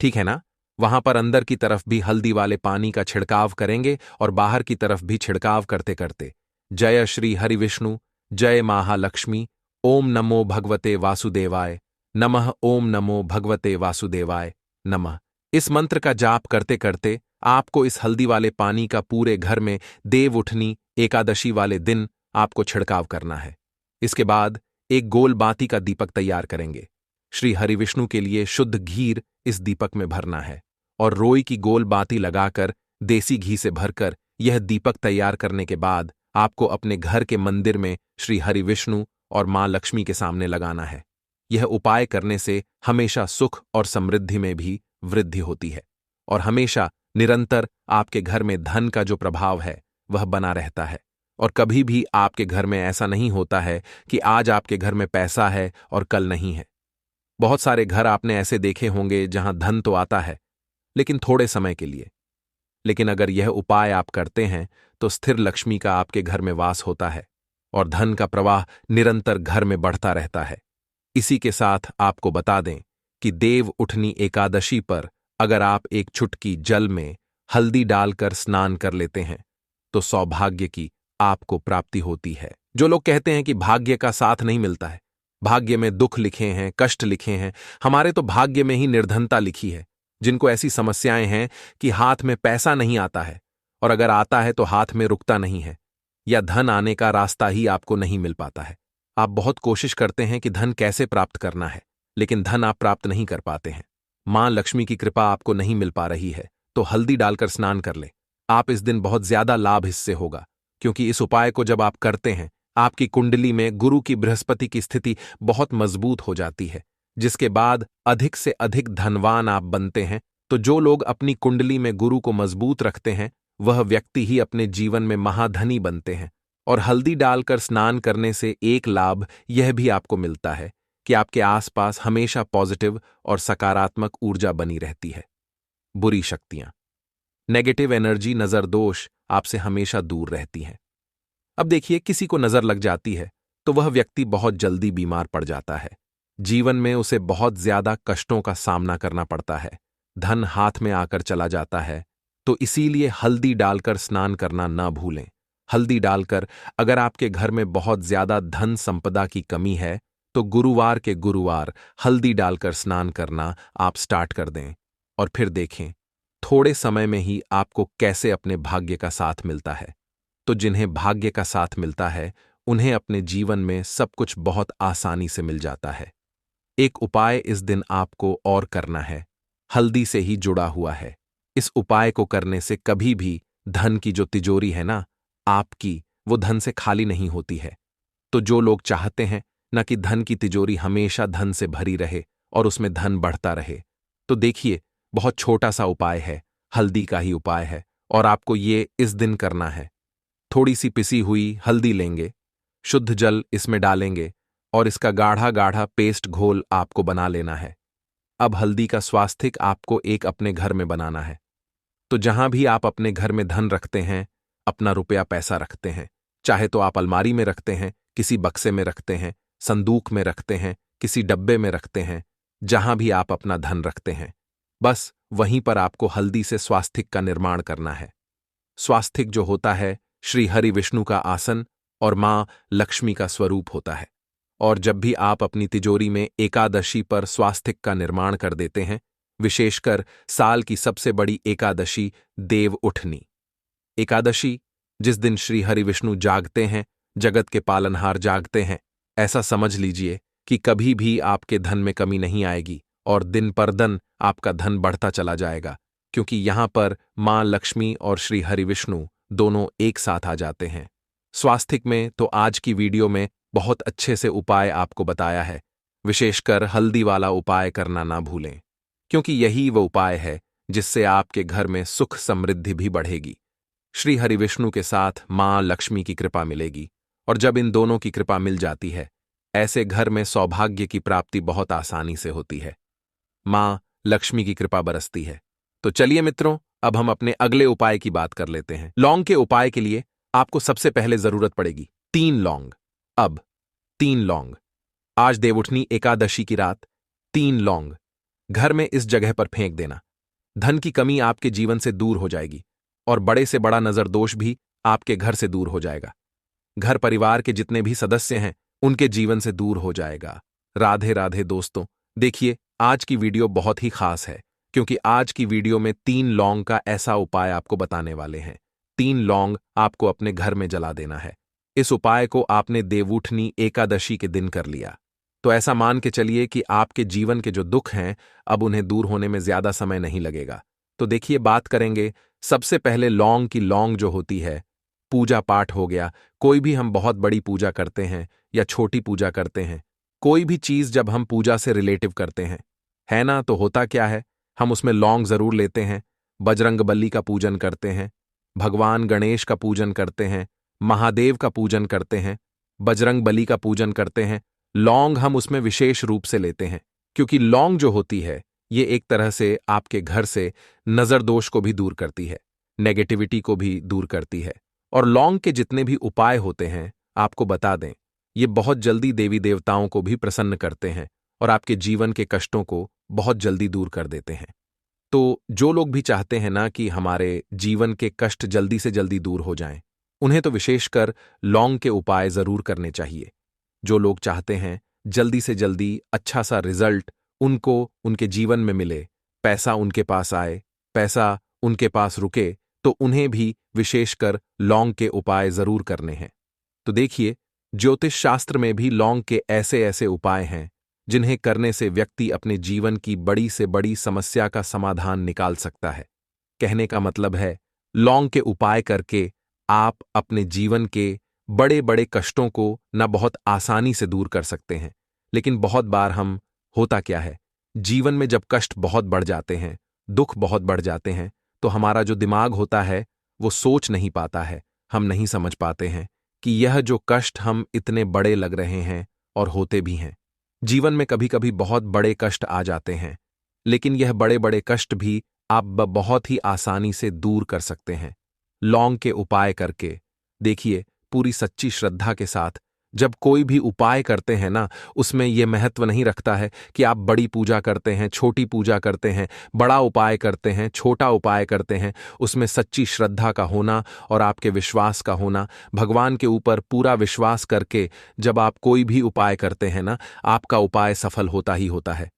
ठीक है ना, वहां पर अंदर की तरफ भी हल्दी वाले पानी का छिड़काव करेंगे और बाहर की तरफ भी छिड़काव करते करते जय श्री हरि विष्णु, जय महालक्ष्मी, ओम नमो भगवते वासुदेवाय नमः, ओम नमो भगवते वासुदेवाय नमः, इस मंत्र का जाप करते करते आपको इस हल्दी वाले पानी का पूरे घर में देव उठनी एकादशी वाले दिन आपको छिड़काव करना है। इसके बाद एक गोल बाती का दीपक तैयार करेंगे। श्री हरि विष्णु के लिए शुद्ध घी इस दीपक में भरना है और रोई की गोल बाती लगाकर देसी घी से भरकर यह दीपक तैयार करने के बाद आपको अपने घर के मंदिर में श्री हरि विष्णु और मां लक्ष्मी के सामने लगाना है। यह उपाय करने से हमेशा सुख और समृद्धि में भी वृद्धि होती है और हमेशा निरंतर आपके घर में धन का जो प्रभाव है वह बना रहता है। और कभी भी आपके घर में ऐसा नहीं होता है कि आज आपके घर में पैसा है और कल नहीं है। बहुत सारे घर आपने ऐसे देखे होंगे जहां धन तो आता है लेकिन थोड़े समय के लिए। लेकिन अगर यह उपाय आप करते हैं तो स्थिर लक्ष्मी का आपके घर में वास होता है और धन का प्रवाह निरंतर घर में बढ़ता रहता है। इसी के साथ आपको बता दें कि देव उठनी एकादशी पर अगर आप एक चुटकी जल में हल्दी डालकर स्नान कर लेते हैं तो सौभाग्य की आपको प्राप्ति होती है। जो लोग कहते हैं कि भाग्य का साथ नहीं मिलता है, भाग्य में दुख लिखे हैं, कष्ट लिखे हैं, हमारे तो भाग्य में ही निर्धनता लिखी है। जिनको ऐसी समस्याएं हैं कि हाथ में पैसा नहीं आता है और अगर आता है तो हाथ में रुकता नहीं है या धन आने का रास्ता ही आपको नहीं मिल पाता है। आप बहुत कोशिश करते हैं कि धन कैसे प्राप्त करना है लेकिन धन आप प्राप्त नहीं कर पाते हैं। मां लक्ष्मी की कृपा आपको नहीं मिल पा रही है तो हल्दी डालकर स्नान कर ले। आप इस दिन बहुत ज्यादा लाभ इससे होगा क्योंकि इस उपाय को जब आप करते हैं आपकी कुंडली में गुरु की बृहस्पति की स्थिति बहुत मजबूत हो जाती है, जिसके बाद अधिक से अधिक धनवान आप बनते हैं। तो जो लोग अपनी कुंडली में गुरु को मजबूत रखते हैं वह व्यक्ति ही अपने जीवन में महाधनी बनते हैं। और हल्दी डालकर स्नान करने से एक लाभ यह भी आपको मिलता है कि आपके आसपास हमेशा पॉजिटिव और सकारात्मक ऊर्जा बनी रहती है। बुरी शक्तियां, नेगेटिव एनर्जी, नजर दोष आपसे हमेशा दूर रहती हैं। अब देखिए, किसी को नजर लग जाती है तो वह व्यक्ति बहुत जल्दी बीमार पड़ जाता है। जीवन में उसे बहुत ज्यादा कष्टों का सामना करना पड़ता है, धन हाथ में आकर चला जाता है। तो इसीलिए हल्दी डालकर स्नान करना न भूलें। हल्दी डालकर अगर आपके घर में बहुत ज्यादा धन संपदा की कमी है तो गुरुवार के गुरुवार हल्दी डालकर स्नान करना आप स्टार्ट कर दें और फिर देखें थोड़े समय में ही आपको कैसे अपने भाग्य का साथ मिलता है। तो जिन्हें भाग्य का साथ मिलता है उन्हें अपने जीवन में सब कुछ बहुत आसानी से मिल जाता है। एक उपाय इस दिन आपको और करना है, हल्दी से ही जुड़ा हुआ है। इस उपाय को करने से कभी भी धन की जो तिजोरी है ना आपकी, वो धन से खाली नहीं होती है। तो जो लोग चाहते हैं ना कि धन की तिजोरी हमेशा धन से भरी रहे और उसमें धन बढ़ता रहे, तो देखिए बहुत छोटा सा उपाय है, हल्दी का ही उपाय है और आपको ये इस दिन करना है। थोड़ी सी पिसी हुई हल्दी लेंगे, शुद्ध जल इसमें डालेंगे और इसका गाढ़ा गाढ़ा पेस्ट घोल आपको बना लेना है। अब हल्दी का स्वास्तिक आपको एक अपने घर में बनाना है। तो जहां भी आप अपने घर में धन रखते हैं, अपना रुपया पैसा रखते हैं, चाहे तो आप अलमारी में रखते हैं, किसी बक्से में रखते हैं, संदूक में रखते हैं, किसी डब्बे में रखते हैं, जहां भी आप अपना धन रखते हैं, बस वहीं पर आपको हल्दी से स्वास्तिक का निर्माण करना है। स्वास्तिक जो होता है श्री हरि विष्णु का आसन और मां लक्ष्मी का स्वरूप होता है। और जब भी आप अपनी तिजोरी में एकादशी पर स्वास्तिक का निर्माण कर देते हैं, विशेषकर साल की सबसे बड़ी एकादशी देव उठनी एकादशी, जिस दिन श्री हरि विष्णु जागते हैं, जगत के पालनहार जागते हैं, ऐसा समझ लीजिए कि कभी भी आपके धन में कमी नहीं आएगी और दिन पर दिन आपका धन बढ़ता चला जाएगा, क्योंकि यहां पर मां लक्ष्मी और श्री हरि विष्णु दोनों एक साथ आ जाते हैं। स्वास्तिक में तो आज की वीडियो में बहुत अच्छे से उपाय आपको बताया है, विशेषकर हल्दी वाला उपाय करना ना भूलें, क्योंकि यही वो उपाय है जिससे आपके घर में सुख समृद्धि भी बढ़ेगी। श्री हरि विष्णु के साथ मां लक्ष्मी की कृपा मिलेगी और जब इन दोनों की कृपा मिल जाती है, ऐसे घर में सौभाग्य की प्राप्ति बहुत आसानी से होती है। मां लक्ष्मी की कृपा बरसती है। तो चलिए मित्रों, अब हम अपने अगले उपाय की बात कर लेते हैं। लौंग के उपाय के लिए आपको सबसे पहले जरूरत पड़ेगी 3 लौंग। अब 3 लौंग, आज देवउठनी एकादशी की रात 3 लौंग घर में इस जगह पर फेंक देना। धन की कमी आपके जीवन से दूर हो जाएगी और बड़े से बड़ा नजर दोष भी आपके घर से दूर हो जाएगा। घर परिवार के जितने भी सदस्य हैं उनके जीवन से दूर हो जाएगा। राधे राधे दोस्तों, देखिए आज की वीडियो बहुत ही खास है, क्योंकि आज की वीडियो में 3 लौंग का ऐसा उपाय आपको बताने वाले हैं। 3 लौंग आपको अपने घर में जला देना है। इस उपाय को आपने देवउठनी एकादशी के दिन कर लिया तो ऐसा मान के चलिए कि आपके जीवन के जो दुख हैं अब उन्हें दूर होने में ज्यादा समय नहीं लगेगा। तो देखिए, बात करेंगे सबसे पहले लौंग की। लौंग जो होती है, पूजा पाठ हो गया, कोई भी हम बहुत बड़ी पूजा करते हैं या छोटी पूजा करते हैं, कोई भी चीज जब हम पूजा से रिलेटिव करते हैं, है ना, तो होता क्या है, हम उसमें लौंग जरूर लेते हैं, बजरंगबली का पूजन करते हैं, भगवान गणेश का पूजन करते हैं, महादेव का पूजन करते हैं, बजरंगबली का पूजन करते हैं। लौंग हम उसमें विशेष रूप से लेते हैं, क्योंकि लौंग जो होती है ये एक तरह से आपके घर से नजर दोष को भी दूर करती है, नेगेटिविटी को भी दूर करती है। और लौंग के जितने भी उपाय होते हैं आपको बता दें, ये बहुत जल्दी देवी देवताओं को भी प्रसन्न करते हैं और आपके जीवन के कष्टों को बहुत जल्दी दूर कर देते हैं। तो जो लोग भी चाहते हैं ना कि हमारे जीवन के कष्ट जल्दी से जल्दी दूर हो जाएं, उन्हें तो विशेषकर लौंग के उपाय जरूर करने चाहिए। जो लोग चाहते हैं जल्दी से जल्दी अच्छा सा रिजल्ट उनको उनके जीवन में मिले, पैसा उनके पास आए, पैसा उनके पास रुके, तो उन्हें भी विशेषकर लौंग के उपाय जरूर करने हैं। तो देखिए, ज्योतिष शास्त्र में भी लौंग के ऐसे ऐसे उपाय हैं जिन्हें करने से व्यक्ति अपने जीवन की बड़ी से बड़ी समस्या का समाधान निकाल सकता है। कहने का मतलब है, लौंग के उपाय करके आप अपने जीवन के बड़े बड़े कष्टों को न बहुत आसानी से दूर कर सकते हैं। लेकिन बहुत बार हम होता क्या है, जीवन में जब कष्ट बहुत बढ़ जाते हैं, दुख बहुत बढ़ जाते हैं, तो हमारा जो दिमाग होता है वो सोच नहीं पाता है, हम नहीं समझ पाते हैं कि यह जो कष्ट हम इतने बड़े लग रहे हैं और होते भी हैं। जीवन में कभी कभी बहुत बड़े कष्ट आ जाते हैं, लेकिन यह बड़े बड़े कष्ट भी आप बहुत ही आसानी से दूर कर सकते हैं लौंग के उपाय करके। देखिए, पूरी सच्ची श्रद्धा के साथ जब कोई भी उपाय करते हैं ना, उसमें यह महत्व नहीं रखता है कि आप बड़ी पूजा करते हैं, छोटी पूजा करते हैं, बड़ा उपाय करते हैं, छोटा उपाय करते हैं। उसमें सच्ची श्रद्धा का होना और आपके विश्वास का होना, भगवान के ऊपर पूरा विश्वास करके जब आप कोई भी उपाय करते हैं ना, आपका उपाय सफल होता ही होता है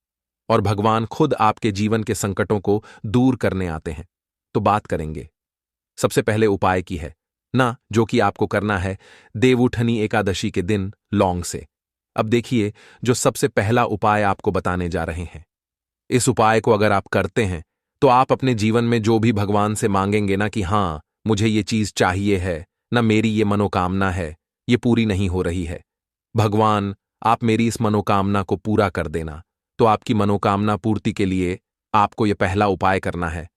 और भगवान खुद आपके जीवन के संकटों को दूर करने आते हैं। तो बात करेंगे सबसे पहले उपाय की है ना, जो कि आपको करना है देवउठनी एकादशी के दिन लौंग से। अब देखिए, जो सबसे पहला उपाय आपको बताने जा रहे हैं, इस उपाय को अगर आप करते हैं तो आप अपने जीवन में जो भी भगवान से मांगेंगे ना कि हाँ मुझे ये चीज चाहिए है, ना मेरी ये मनोकामना है, ये पूरी नहीं हो रही है, भगवान आप मेरी इस मनोकामना को पूरा कर देना। तो आपकी मनोकामना पूर्ति के लिए आपको यह पहला उपाय करना है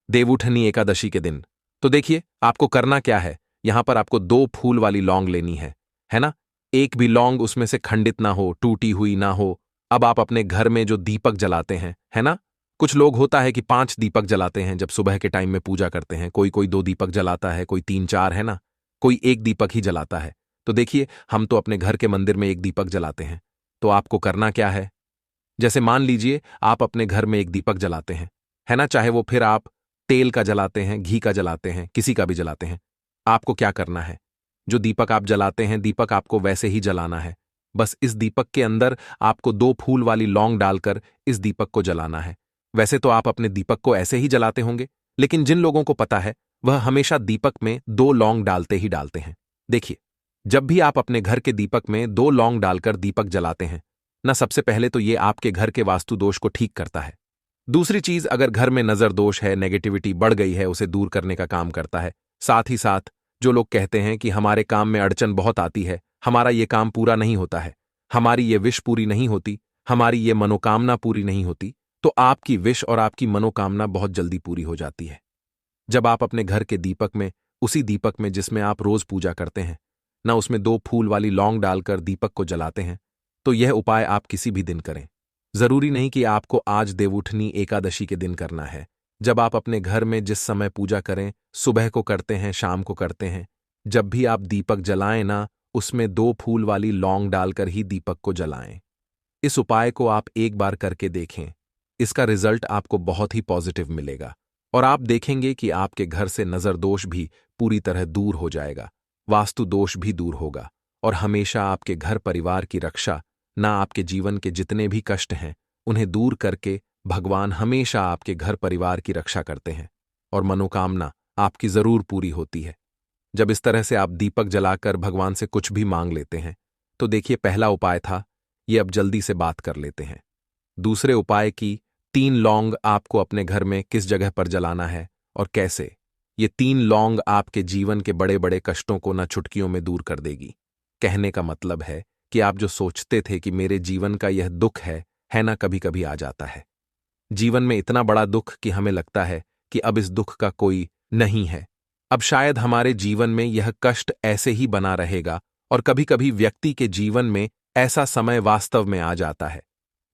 देवउठनी एकादशी के दिन। तो देखिए, आपको करना क्या है, यहां पर आपको 2 फूल वाली लौंग लेनी है ना। एक भी लौंग उसमें से खंडित ना हो, टूटी हुई ना हो। अब आप अपने घर में जो दीपक जलाते हैं, है ना, कुछ लोग होता है कि 5 दीपक जलाते हैं जब सुबह के टाइम में पूजा करते हैं, कोई कोई 2 दीपक जलाता है, कोई 3-4, है ना, कोई 1 दीपक ही जलाता है। तो देखिए, हम तो अपने घर के मंदिर में 1 दीपक जलाते हैं। तो आपको करना क्या है, जैसे मान लीजिए आप अपने घर में 1 दीपक जलाते हैं, है ना, चाहे वो फिर आप तेल का जलाते हैं, घी का जलाते हैं, किसी का भी जलाते हैं। आपको क्या करना है, जो दीपक आप जलाते हैं, दीपक आपको वैसे ही जलाना है। बस इस दीपक के अंदर आपको 2 फूल वाली लौंग डालकर इस दीपक को जलाना है। वैसे तो आप अपने दीपक को ऐसे ही जलाते होंगे, लेकिन जिन लोगों को पता है वह हमेशा दीपक में 2 लौंग डालते ही डालते हैं। देखिए, जब भी आप अपने घर के दीपक में 2 लौंग डालकर दीपक जलाते हैं ना, सबसे पहले तो ये आपके घर के वास्तु दोष को ठीक करता है। दूसरी चीज, अगर घर में नजर दोष है, नेगेटिविटी बढ़ गई है, उसे दूर करने का काम करता है। साथ ही साथ जो लोग कहते हैं कि हमारे काम में अड़चन बहुत आती है, हमारा ये काम पूरा नहीं होता है, हमारी ये विश पूरी नहीं होती, हमारी ये मनोकामना पूरी नहीं होती, तो आपकी विश और आपकी मनोकामना बहुत जल्दी पूरी हो जाती है जब आप अपने घर के दीपक में, उसी दीपक में जिसमें आप रोज पूजा करते हैं ना, उसमें 2 फूल वाली लौंग डालकर दीपक को जलाते हैं। तो यह उपाय आप किसी भी दिन करें, जरूरी नहीं कि आपको आज देवउठनी एकादशी के दिन करना है। जब आप अपने घर में जिस समय पूजा करें, सुबह को करते हैं, शाम को करते हैं, जब भी आप दीपक जलाएं ना, उसमें 2 फूल वाली लौंग डालकर ही दीपक को जलाएं। इस उपाय को आप एक बार करके देखें, इसका रिजल्ट आपको बहुत ही पॉजिटिव मिलेगा और आप देखेंगे कि आपके घर से नजर दोष भी पूरी तरह दूर हो जाएगा, वास्तु दोष भी दूर होगा और हमेशा आपके घर परिवार की रक्षा, ना आपके जीवन के जितने भी कष्ट हैं उन्हें दूर करके भगवान हमेशा आपके घर परिवार की रक्षा करते हैं और मनोकामना आपकी जरूर पूरी होती है जब इस तरह से आप दीपक जलाकर भगवान से कुछ भी मांग लेते हैं। तो देखिए, पहला उपाय था ये, अब जल्दी से बात कर लेते हैं दूसरे उपाय की। 3 लौंग आपको अपने घर में किस जगह पर जलाना है और कैसे। ये 3 लौंग आपके जीवन के बड़े बड़े कष्टों को न चुटकियों में दूर कर देगी। कहने का मतलब है कि आप जो सोचते थे कि मेरे जीवन का यह दुख है ना, कभी कभी आ जाता है, जीवन में इतना बड़ा दुख कि हमें लगता है कि अब इस दुख का कोई नहीं है। अब शायद हमारे जीवन में यह कष्ट ऐसे ही बना रहेगा और कभी-कभी व्यक्ति के जीवन में ऐसा समय वास्तव में आ जाता है।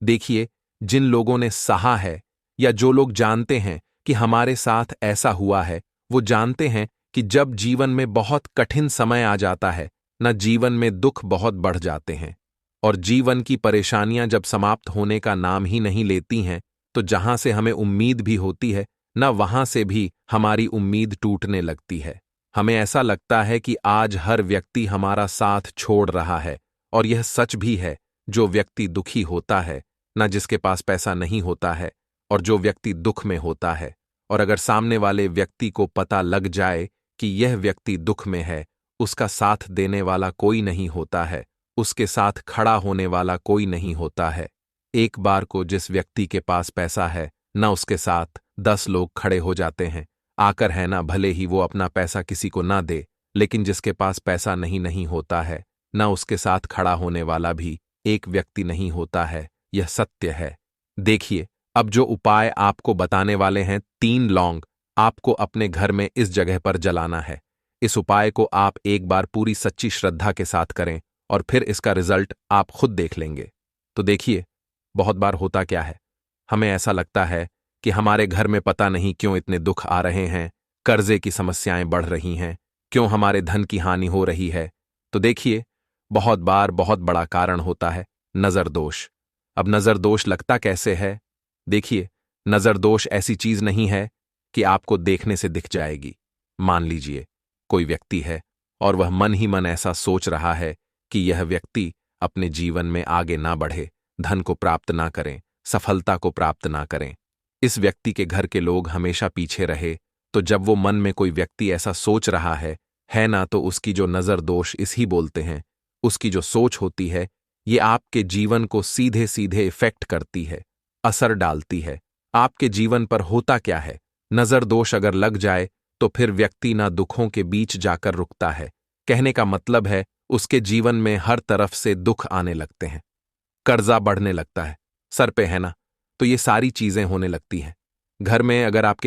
देखिए, जिन लोगों ने सहा है या जो लोग जानते हैं कि हमारे साथ ऐसा हुआ है, वो जानते हैं कि जब जीवन में बहुत कठिन समय आ जाता है, न जीवन में दुख बहुत बढ़ जाते हैं और जीवन की परेशानियां जब समाप्त होने का नाम ही नहीं लेती हैं, तो जहां से हमें उम्मीद भी होती है, न वहां से भी हमारी उम्मीद टूटने लगती है। हमें ऐसा लगता है कि आज हर व्यक्ति हमारा साथ छोड़ रहा है और यह सच भी है। जो व्यक्ति दुखी होता है, न जिसके पास पैसा नहीं होता है, और जो व्यक्ति दुख में होता है, और अगर सामने वाले व्यक्ति को पता लग जाए कि यह व्यक्ति दुख में है, उसका साथ देने वाला कोई नहीं होता है, उसके साथ खड़ा होने वाला कोई नहीं होता है। एक बार को जिस व्यक्ति के पास पैसा है, न उसके साथ 10 लोग खड़े हो जाते हैं आकर, है ना, भले ही वो अपना पैसा किसी को ना दे, लेकिन जिसके पास पैसा नहीं होता है, न उसके साथ खड़ा होने वाला भी एक व्यक्ति नहीं होता है। यह सत्य है। देखिए, अब जो उपाय आपको बताने वाले हैं, 3 लौंग आपको अपने घर में इस जगह पर जलाना है। इस उपाय को आप एक बार पूरी सच्ची श्रद्धा के साथ करें और फिर इसका रिजल्ट आप खुद देख लेंगे। तो देखिए, बहुत बार होता क्या है, हमें ऐसा लगता है कि हमारे घर में पता नहीं क्यों इतने दुख आ रहे हैं, कर्जे की समस्याएं बढ़ रही हैं, क्यों हमारे धन की हानि हो रही है। तो देखिए, बहुत बार बहुत बड़ा कारण होता है नजर दोष। अब नजर दोष लगता कैसे है? देखिए, नजर दोष ऐसी चीज नहीं है कि आपको देखने से दिख जाएगी। मान लीजिए कोई व्यक्ति है और वह मन ही मन ऐसा सोच रहा है कि यह व्यक्ति अपने जीवन में आगे ना बढ़े, धन को प्राप्त ना करें, सफलता को प्राप्त ना करें, इस व्यक्ति के घर के लोग हमेशा पीछे रहे। तो जब वो मन में कोई व्यक्ति ऐसा सोच रहा है ना, तो उसकी जो नजर दोष इस ही बोलते हैं, उसकी जो सोच होती है, ये आपके जीवन को सीधे सीधे इफेक्ट करती है, असर डालती है। आपके जीवन पर होता क्या है, नजर दोष अगर लग जाए तो फिर व्यक्ति ना दुखों के बीच जाकर रुकता है। कहने का मतलब है, उसके जीवन में हर तरफ से दुख आने लगते हैं, कर्जा बढ़ने लगता है, सर पे, है ना, तो ये सारी चीजें होने लगती हैं। घर में अगर आपके